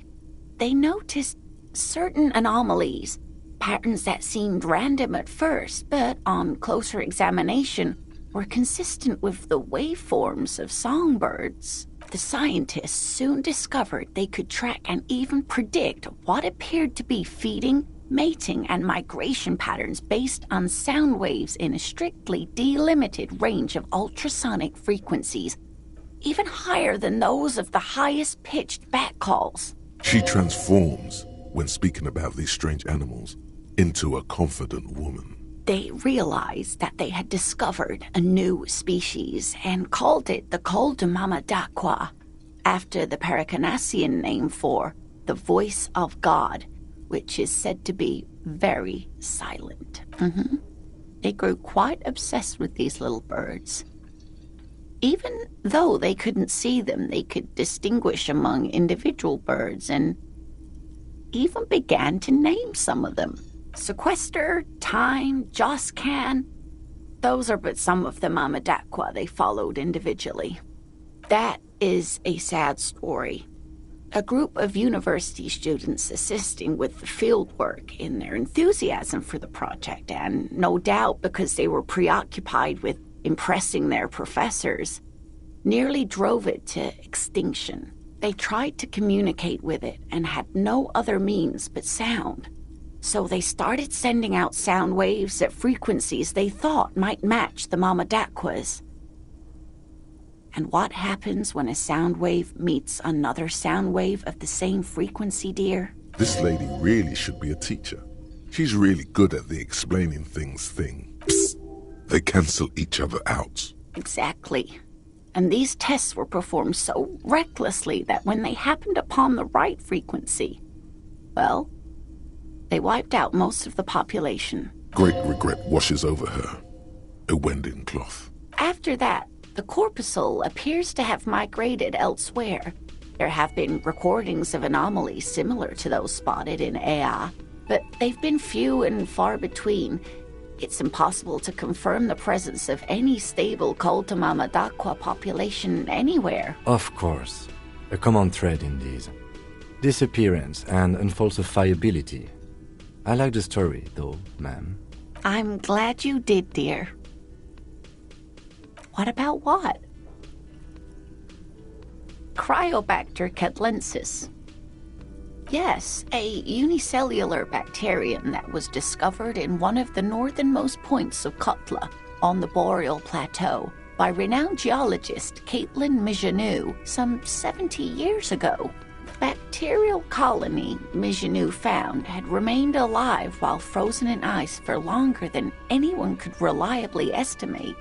they noticed certain anomalies, patterns that seemed random at first, but on closer examination were consistent with the waveforms of songbirds. The scientists soon discovered they could track and even predict what appeared to be feeding, mating, and migration patterns based on sound waves in a strictly delimited range of ultrasonic frequencies, even higher than those of the highest-pitched bat calls. She transforms, when speaking about these strange animals, into a confident woman. They realized that they had discovered a new species and called it the Coldamamadakwa, after the Paracanassian name for the voice of God, which is said to be very silent. They grew quite obsessed with these little birds. Even though they couldn't see them, they could distinguish among individual birds and even began to name some of them. Sequester, Time, Joscan. Those are but some of the Mamadakwa they followed individually. That is a sad story. A group of university students assisting with the fieldwork in their enthusiasm for the project, and no doubt because they were preoccupied with impressing their professors, nearly drove it to extinction. They tried to communicate with it and had no other means but sound. So they started sending out sound waves at frequencies they thought might match the Mamadakwas. And what happens when a sound wave meets another sound wave of the same frequency, dear? This lady really should be a teacher. She's really good at the explaining things thing. Psst. They cancel each other out. Exactly. And these tests were performed so recklessly that when they happened upon the right frequency, well, they wiped out most of the population. Great regret washes over her. A wending cloth. After that, the corpuscle appears to have migrated elsewhere. There have been recordings of anomalies similar to those spotted in Ea, but they've been few and far between. It's impossible to confirm the presence of any stable Koltamamadakwa population anywhere. Of course. A common thread in these. Disappearance and unfalsifiability. I like the story, though, ma'am. I'm glad you did, dear. What about what? Cryobacter catlensis. Yes, a unicellular bacterium that was discovered in one of the northernmost points of Kotla on the Boreal Plateau by renowned geologist Caitlin Mijanou some 70 years ago. The bacterial colony Mijanou found had remained alive while frozen in ice for longer than anyone could reliably estimate.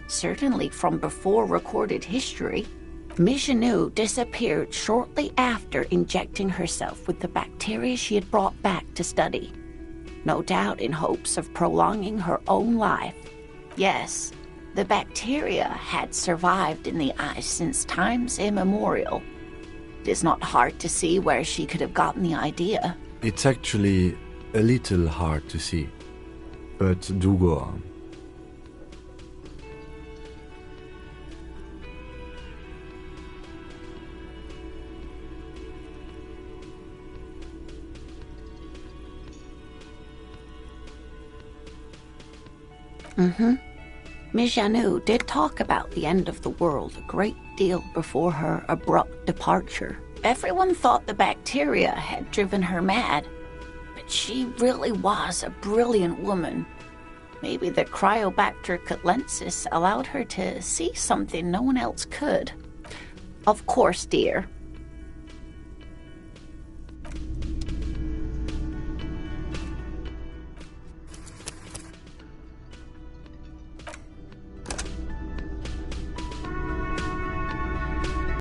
Certainly from before recorded history, Mijanou disappeared shortly after injecting herself with the bacteria she had brought back to study, no doubt in hopes of prolonging her own life. Yes, the bacteria had survived in the ice since times immemorial. It is not hard to see where she could have gotten the idea. It's actually a little hard to see, but do go on. Mijanou did talk about the end of the world a great deal before her abrupt departure. Everyone thought the bacteria had driven her mad, but she really was a brilliant woman. Maybe the Cryobacter catlensis allowed her to see something no one else could. Of course, dear,